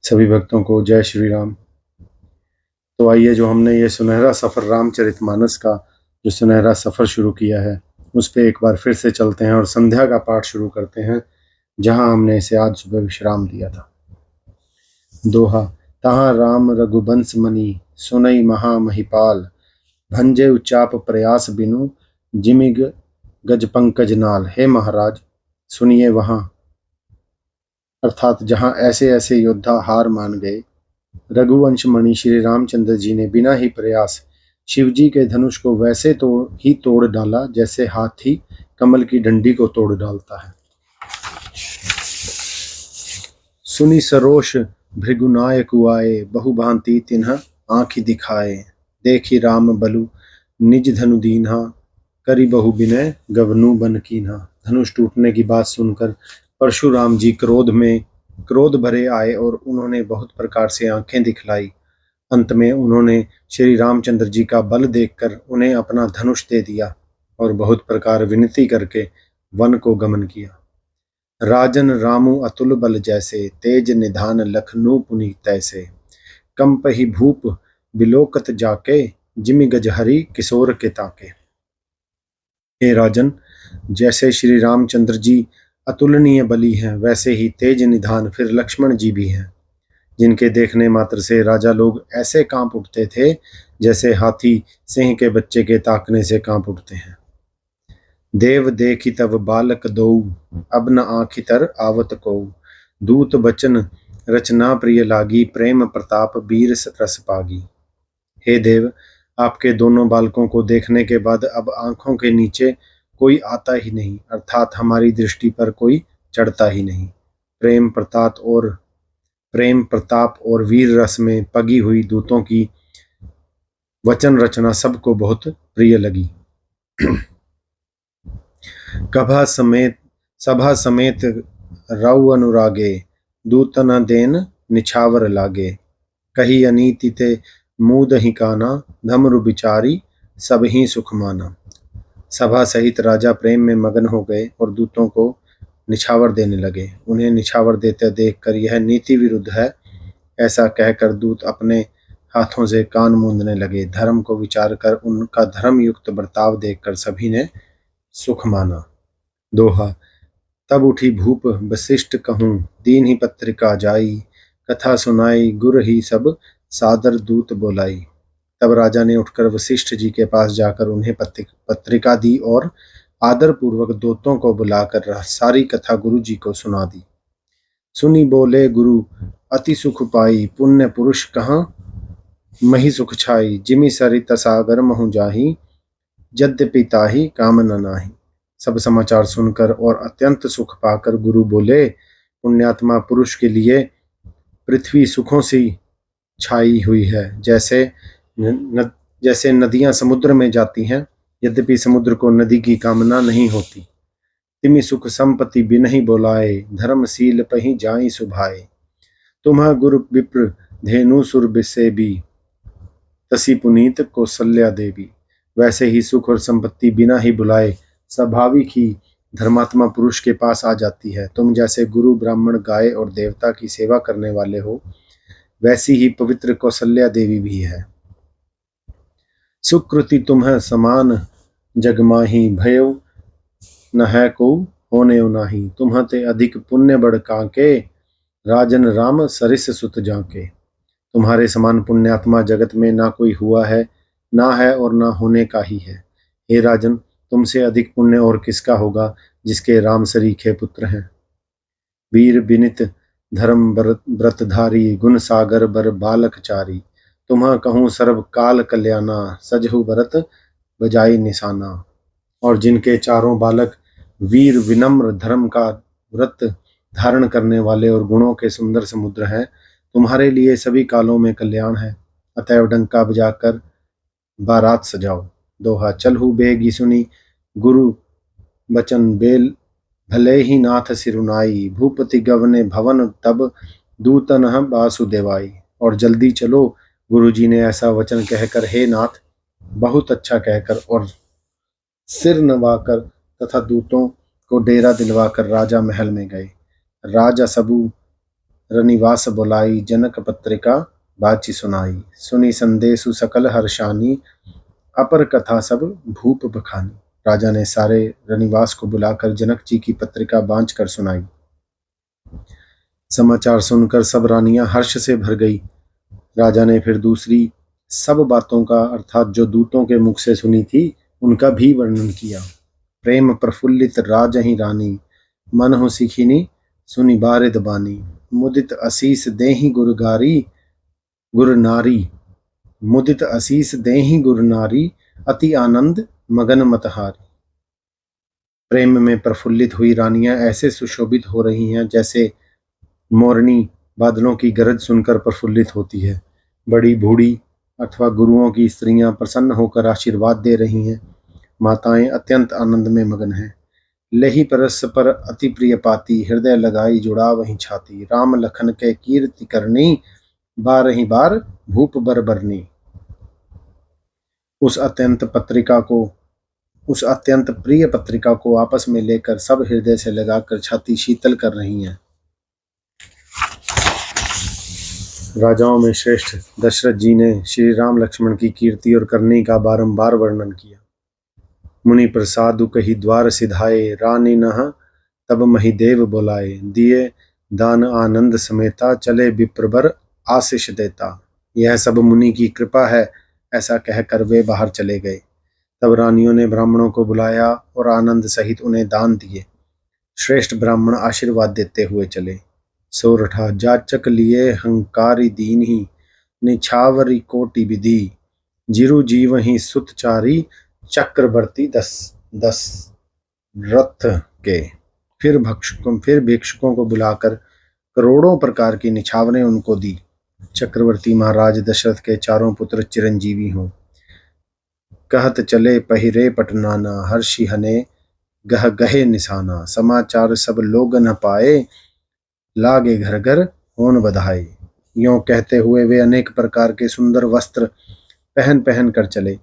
सभी भक्तों को जय श्री राम। तो आइए, जो हमने ये सुनहरा सफ़र रामचरितमानस का जो सुनहरा सफ़र शुरू किया है, उस पे एक बार फिर से चलते हैं और संध्या का पाठ शुरू करते हैं, जहां हमने इसे आज सुबह विश्राम दिया था। दोहा। तहाँ राम रघुबंस मनी, सुनई महा महिपाल, भंजे उच्चाप प्रयास बिनु, जिमि गज पंकज नाल। हे महाराज, सुनिए वहां, अर्थात जहां ऐसे ऐसे योद्धा हार मान गए, रघुवंश मणि श्री रामचंद्र जी ने बिना ही प्रयास शिवजी के धनुष को वैसे तोड़ डाला जैसे हाथी कमल की डंडी को तोड़ डालता है। सुनी सरोष भृगुनाय कुआए, बहुभांति तिन्ह आँखि दिखाए, देखी राम बलु निज धनु दीन्हा, करी बहु बिनय गवनु बन कीन्हा। धनुष टूटने की बात सुनकर परशुराम जी क्रोध भरे आए और उन्होंने बहुत प्रकार से आंखें दिखलाई। अंत में उन्होंने श्री रामचंद्र जी का बल देखकर उन्हें अपना धनुष दे दिया और बहुत प्रकार विनती करके वन को गमन किया। राजन रामु अतुल बल जैसे, तेज निधान लखनऊ पुनि तैसे, कंपहि भूप बिलोकत जाके, जिमि गजहरी किशोर के ताके। हे राजन, जैसे श्री रामचंद्र जी अतुलनीय बली हैं, वैसे ही तेज निधान फिर लक्ष्मण जी भी हैं, जिनके देखने मात्र से राजा लोग ऐसे कांप उठते थे जैसे हाथी सिंह के बच्चे के ताकने से कांप उठते हैं। देव देखी तब बालक दो, अब न आँखि तर आवत को, दूत बचन रचना प्रिय लागी, प्रेम प्रताप वीर रस पागी। हे देव, आपके दोनों बालकों को देखने के बाद अब आंखों के नीचे कोई आता ही नहीं, अर्थात हमारी दृष्टि पर कोई चढ़ता ही नहीं। प्रेम प्रताप और वीर रस में पगी हुई दूतों की वचन रचना सबको बहुत प्रिय लगी। सभा समेत रऊ अनुरागे, दूत न देन निछावर लागे, कही अनीति ते मूद ही काना, धमरु बिचारी सब ही सुख माना। सभा सहित राजा प्रेम में मगन हो गए और दूतों को निछावर देने लगे। उन्हें निछावर देते देखकर यह नीति विरुद्ध है ऐसा कहकर दूत अपने हाथों से कान मूंदने लगे। धर्म को विचार कर उनका धर्म युक्त बर्ताव देखकर सभी ने सुख माना। दोहा। तब उठी भूप वशिष्ठ कहूँ, दीन ही पत्रिका जाई, कथा सुनाई गुर ही सब सादर दूत बोलाई। तब राजा ने उठकर वशिष्ठ जी के पास जाकर उन्हें पत्रिका दी और आदर पूर्वक दूतों को बुलाकर सारी कथा गुरु जी को सुना दी। सुनी बोले गुरु, अति सुख पाई, पुण्य पुरुष कहाँ मही सुख छाई, जिमि सरित सागर महु जाही, यद्यपि ताहि काम न नाही। सब समाचार सुनकर और अत्यंत सुख पाकर गुरु बोले, पुण्यात्मा पुरुष के लिए पृथ्वी सुखों से छाई हुई है, जैसे नदियां समुद्र में जाती हैं, यद्यपि समुद्र को नदी की कामना नहीं होती। तिमि सुख संपत्ति बिनहि बोलाए, धर्मशील पहि जाई सुभाए, तुम्हा गुरु विप्र धेनु सुर बिसेबी, तसी पुनीत कौशल्या देवी। वैसे ही सुख और संपत्ति बिना ही बुलाए स्वाभाविक ही धर्मात्मा पुरुष के पास आ जाती है। तुम जैसे गुरु ब्राह्मण गाय और देवता की सेवा करने वाले हो, वैसी ही पवित्र कौशल्या देवी भी है। सुकृति तुम्हें समान जग माही, भयो न है को होने नाही, तुम्हते अधिक पुण्य बढ़ काके, राजन राम सरिस सुत जाके। तुम्हारे समान पुण्यात्मा जगत में ना कोई हुआ है, ना है और ना होने का ही है। हे राजन, तुमसे अधिक पुण्य और किसका होगा, जिसके राम सरीखे पुत्र हैं। वीर बिनित धर्म व्रतधारी, गुण सागर बर बालक चारी, तुम्हा कहूँ सर्व काल कल्याणा, सजहु भरत बजाई निशाना। और जिनके चारों बालक वीर विनम्र, धर्म का व्रत धारण करने वाले और गुणों के सुंदर समुद्र हैं, तुम्हारे लिए सभी कालों में कल्याण है। अतएव डंका बजाकर बारात सजाओ। दोहा। चलहु बेगी सुनी गुरु बचन, बेल भले ही नाथ सिरुनाई, भूपति गवने भवन तब, दूतन वासुदेवाई। और जल्दी चलो, गुरुजी ने ऐसा वचन कहकर हे नाथ बहुत अच्छा कहकर और सिर नवाकर तथा दूतों को डेरा दिलवाकर राजा महल में गए। रनिवास बुलाई, जनक पत्रिका बाची सुनाई। सुनी संदेशु सकल हर्षानी, अपर कथा सब भूप बखानी। राजा ने सारे रनिवास को बुलाकर जनक जी की पत्रिका बांच कर सुनाई। समाचार सुनकर सब रानियां हर्ष से भर गई। राजा ने फिर दूसरी सब बातों का अर्थात जो दूतों के मुख से सुनी थी उनका भी वर्णन किया। प्रेम प्रफुल्लित राजहि रानी, मन हो सिखिनी सुनी बारिद बानी। मुदित असीस देहि गुरु नारी, मुदित असीस देहि गुरु नारी, अति आनंद मगन मतहारी। प्रेम में प्रफुल्लित हुई रानियां ऐसे सुशोभित हो रही हैं जैसे मोरनी बादलों की गरज सुनकर प्रफुल्लित होती है। बड़ी बूढ़ी अथवा गुरुओं की स्त्रियां प्रसन्न होकर आशीर्वाद दे रही हैं। माताएं अत्यंत आनंद में मगन हैं। लही परस पर अति प्रिय पाती, हृदय लगाई जुड़ा वहीं छाती। राम लखन के कीर्ति करनी, बारही बार भूप बरबरनी। उस अत्यंत प्रिय पत्रिका को आपस में लेकर सब हृदय से लगाकर छाती शीतल कर रही हैं। राजाओं में श्रेष्ठ दशरथ जी ने श्री राम लक्ष्मण की कीर्ति और करनी का बारंबार वर्णन किया। मुनि प्रसादु कही द्वार सिधाए, रानी नह तब महिदेव बुलाए। दिए दान आनंद समेता, चले विप्रवर आशीष देता। यह सब मुनि की कृपा है, ऐसा कहकर वे बाहर चले गए। तब रानियों ने ब्राह्मणों को बुलाया और आनंद सहित उन्हें दान दिए। श्रेष्ठ ब्राह्मण आशीर्वाद देते हुए चले। सोरठा जाचक लिए हंकारी दीनहि, निछावरी कोटि विधि। जिरु जीवहि सुतचारी, चक्रवर्ती दशरथ के। फिर भिक्षुकों को बुलाकर करोड़ों प्रकार की निछावरें उनको दी। चक्रवर्ती महाराज दशरथ के चारों पुत्र चिरंजीवी हों। कहत चले पहिरे पटनाना, हर्षि हने गह गहे निशाना। समाचार सब लोग न पाए, लागे घर घर होन बधाई। यों कहते हुए वे अनेक प्रकार के सुंदर वस्त्र पहन पहन कर चले।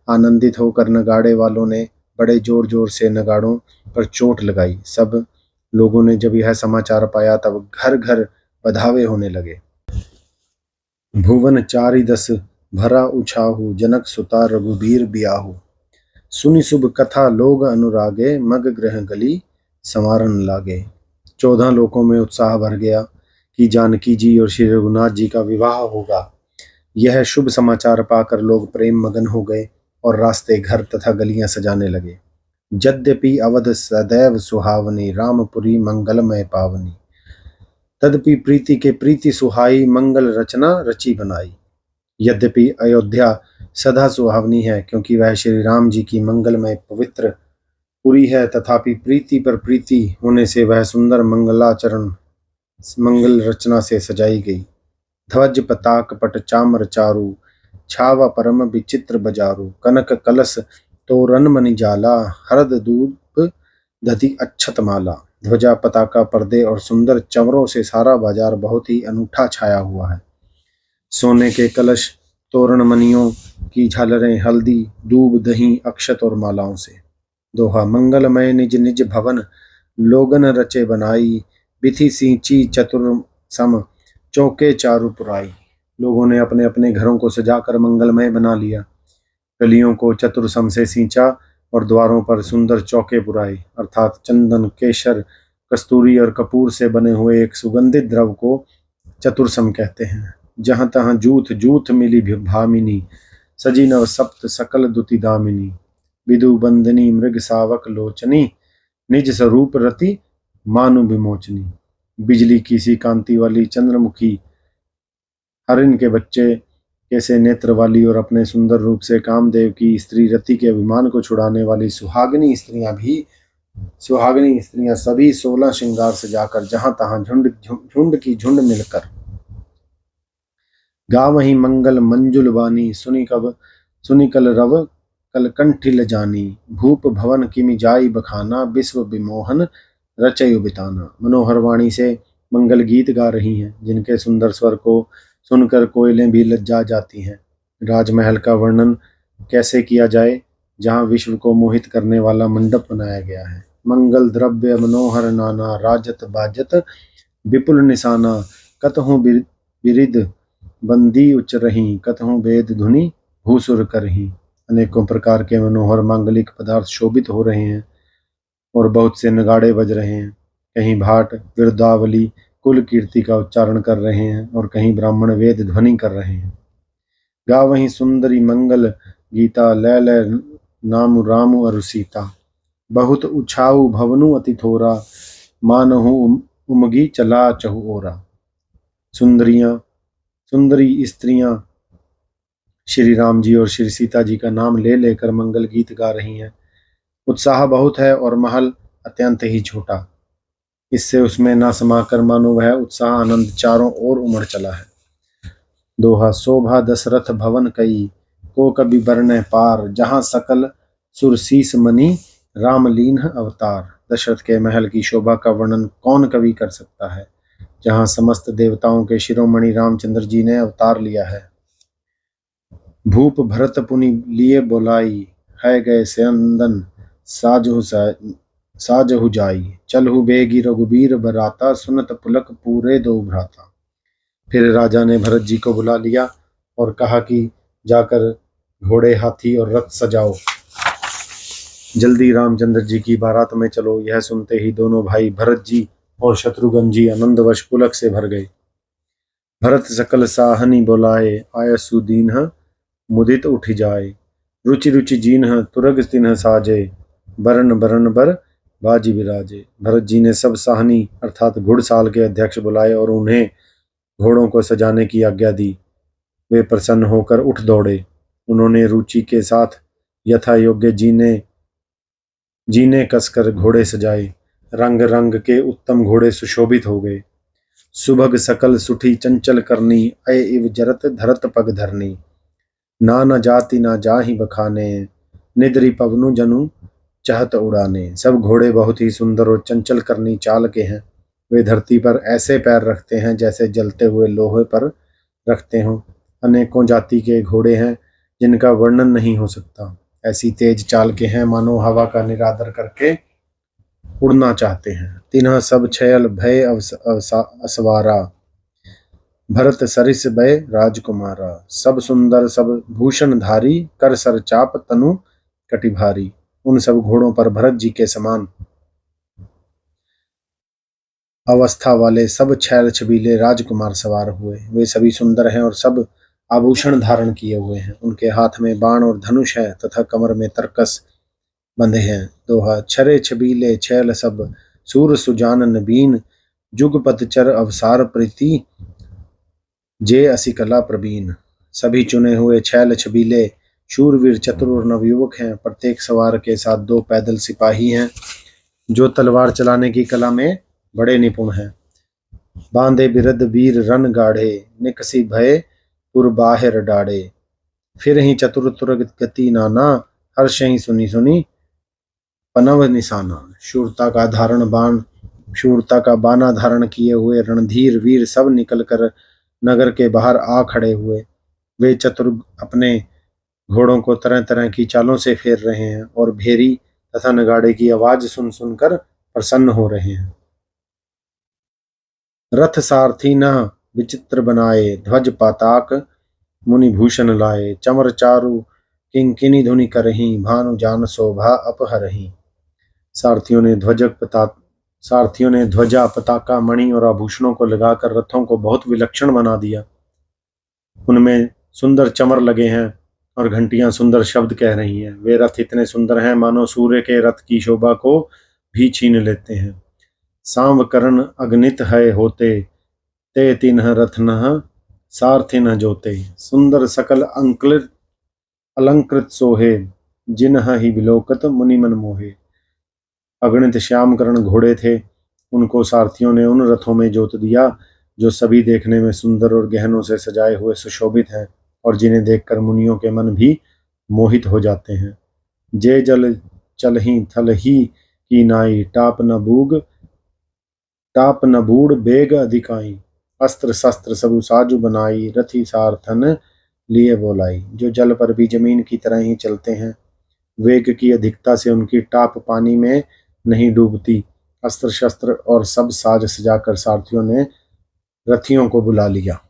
आनंदित होकर नगाड़े वालों ने बड़े जोर जोर से नगाड़ों पर चोट लगाई। सब लोगों ने जब यह समाचार पाया तब घर घर बधावे होने लगे। भुवन चारि दस भरा उछाहु, जनक सुता रघुबीर बियाहु। सुनि शुभ कथा लोग अनुरागे, मग ग्रह गली संवारन लागे। 14 लोकों में उत्साह भर गया कि जानकी जी और श्री रघुनाथ जी का विवाह होगा। यह शुभ समाचार पाकर लोग प्रेम मगन हो गए और रास्ते घर तथा गलियां सजाने लगे। यद्यपि अवध सदैव सुहावनी, रामपुरी मंगलमय पावनी। तदपि प्रीति के प्रीति सुहाई, मंगल रचना रची बनाई। यद्यपि अयोध्या सदा सुहावनी है क्योंकि वह श्री राम जी की मंगलमय पवित्र पुरी है, तथापि प्रीति पर प्रीति होने से वह सुंदर मंगल रचना से सजाई गई। ध्वज पताक पट चामर चारु, छावा परम विचित्र बजारू। कनक कलश तोरण मणि जाला, हरद दूब दधि अक्षत माला। ध्वजा पताका पर्दे और सुंदर चंवरों से सारा बाजार बहुत ही अनूठा छाया हुआ है। सोने के कलश, तोरण मणियों की झालरें हल्दी दूब दही अक्षत और मालाओं से। दोहा मंगलमय निज निज भवन, लोगन रचे बनाई। बिथि सींची चतुर सम, चौके चारु पुराई। लोगों ने अपने अपने घरों को सजाकर मंगलमय बना लिया। गलियों को चतुरसम से सींचा और द्वारों पर सुंदर चौके पुराए, अर्थात चंदन, केशर, कस्तूरी और कपूर से बने हुए एक सुगंधित द्रव को चतुरसम कहते हैं। जहां तहां जूथ जूथ मिली भामिनी, सजी नव सप्त सकल दुति दामिनी। विदु बंदनी मृग सावक लोचनी, निज स्वरूप रति मानु विमोचनी। बिजली की सी कांति वाली चंद्रमुखी, हरिण के बच्चे कैसे नेत्र वाली और अपने सुंदर रूप से कामदेव की स्त्री रति के अभिमान को छुड़ाने वाली सुहागिनी स्त्रियां सभी 16 श्रृंगार से जाकर जहां तहां झुंड की झुंड मिलकर गावहीं मंगल मंजुल बानी। सुनी कल रव कलकंठिल जानी। भूप भवन किमि जाई बखाना, विश्व विमोहन रचयु बिताना। मनोहर वाणी से मंगल गीत गा रही हैं जिनके सुंदर स्वर को सुनकर कोयलें भी लज्जा जाती हैं। राजमहल का वर्णन कैसे किया जाए जहां विश्व को मोहित करने वाला मंडप बनाया गया है। मंगल द्रव्य मनोहर नाना, राजत बाजत विपुल निशाना। कतहु बिरिद बंदी उच्च रही, कतहु वेद धुनि भूसुर करही। अनेकों प्रकार के मनोहर मांगलिक पदार्थ शोभित हो रहे हैं और बहुत से नगाड़े बज रहे हैं। कहीं भाट विरुदावली कुल कीर्ति का उच्चारण कर रहे हैं और कहीं ब्राह्मण वेद ध्वनि कर रहे हैं। गा वहीं सुंदरी मंगल गीता, लैल नाम रामु अरु सीता। बहुत उछाऊ भवनु अति थोरा, मानहु उमगी चला चहु ओरा। सुंदरी स्त्रियां श्री राम जी और श्री सीता जी का नाम ले लेकर मंगल गीत गा रही हैं। उत्साह बहुत है और महल अत्यंत ही छोटा, इससे उसमें न समाकर मानो वह उत्साह आनंद चारों ओर उमड़ चला है। दोहा। शोभा दशरथ भवन कई, को कभी बरने पार, जहां सकल सुरसीस मनी राम लीन्ह अवतार। दशरथ के महल की शोभा का वर्णन कौन कवि कर सकता है, जहां समस्त देवताओं के शिरोमणि रामचंद्र जी ने अवतार लिया है। भूप भरत पुनि लिए बोलाई, है गए सेंदन साजहु जाई। चलहु बेगी रघुबीर बराता, सुनत पुलक पूरे दो भ्राता। फिर राजा ने भरत जी को बुला लिया और कहा कि जाकर घोड़े हाथी और रथ सजाओ, जल्दी रामचंद्र जी की बारात में चलो। यह सुनते ही दोनों भाई भरत जी और शत्रुघ्न जी आनंदवश पुलक से भर गए। भरत सकल साहनी बोलाए, आयसु दीन्ह मुदित उठ जाए। रुचि रुचि जीन्ह तुरग तिन्ह साजे, बरन बरन बर बाजी विराजे। भरत जी ने सब साहनी अर्थात घुड़साल के अध्यक्ष बुलाए और उन्हें घोड़ों को सजाने की आज्ञा दी। वे प्रसन्न होकर उठ दौड़े। उन्होंने रुचि के साथ यथा योग्य जीने कसकर घोड़े सजाए। रंग रंग के उत्तम घोड़े सुशोभित हो गए। सुभग सकल सुठी चंचल करनी, अय इव जरत धरत पग धरनी। ना न जाति ना जाहि बखाने, निद्रि पवनु जनु चाहत उड़ाने। सब घोड़े बहुत ही सुंदर और चंचल करनी चाल के हैं। वे धरती पर ऐसे पैर रखते हैं जैसे जलते हुए लोहे पर रखते हों। अनेकों जाति के घोड़े हैं जिनका वर्णन नहीं हो सकता। ऐसी तेज चाल के हैं मानो हवा का निरादर करके उड़ना चाहते हैं। तिन्ह सब छयल भय असवारा, भरत सरिस भय राजकुमारा। सब सुंदर सब भूषणधारी, कर सर चाप तनु कटिभारी। उन सब घोड़ों पर भरत जी के समान अवस्था वाले सब छैल छबीले राजकुमार सवार हुए। वे सभी सुंदर हैं और सब आभूषण धारण किए हुए हैं। उनके हाथ में बाण और धनुष है तथा कमर में तरकस बंधे हैं। दोहा। छरे छबीले छैल सब, सूर सुजान नबीन। जुगपत चर अवसार प्रीति, जे असी कला प्रवीण। सभी चुने हुए छैल छबीले शूरवीर चतुर और नवयुवक हैं। प्रत्येक सवार के साथ दो पैदल सिपाही हैं जो तलवार चलाने की कला में बड़े निपुण हैं। बांधे बिरद वीर रन गाढ़े, निकसी भय पुर बाहिर डाड़े। फिर ही चतुर तुरग गति नाना, हर्ष ही सुनी सुनी पनव निशाना। शूरता का बाना धारण किए हुए रणधीर वीर सब निकलकर नगर के बाहर आ खड़े हुए। वे चतुर अपने घोड़ों को तरह तरह की चालों से फेर रहे हैं और भेरी तथा नगाड़े की आवाज सुन सुनकर प्रसन्न हो रहे हैं। रथ सारथी न विचित्र बनाए, ध्वज पाताक मुनि भूषण लाए। चमर चारु किंकिनी धुनि करही, भानु जान शोभा अपहरही। सारथियों ने ध्वजा पताका मणि और आभूषणों को लगाकर रथों को बहुत विलक्षण बना दिया। उनमें सुंदर चमर लगे हैं और घंटियां सुंदर शब्द कह रही हैं। वे रथ इतने सुंदर हैं मानो सूर्य के रथ की शोभा को भी छीन लेते हैं। सांवकरण अगणित है होते, ते तिन्ह रथ नह सारथि न जोते। सुंदर सकल अलंकृत सोहे, जिन्ह ही विलोकत मुनि मन मोहे। अगणित श्यामकरण घोड़े थे, उनको सारथियों ने उन रथों में जोत दिया जो सभी देखने में सुंदर और गहनों से सजाए हुए सुशोभित हैं और जिन्हें देखकर मुनियों के मन भी मोहित हो जाते हैं। जे जल चलही थल ही की नाई, टाप न बूढ़ बेग अधिकाई। अस्त्र शस्त्र सबु साजु बनाई, रथी सारथन लिए बोलाई। जो जल पर भी जमीन की तरह ही चलते हैं, वेग की अधिकता से उनकी टाप पानी में नहीं डूबती। अस्त्र शस्त्र और सब साज सजाकर सारथियों ने रथियों को बुला लिया।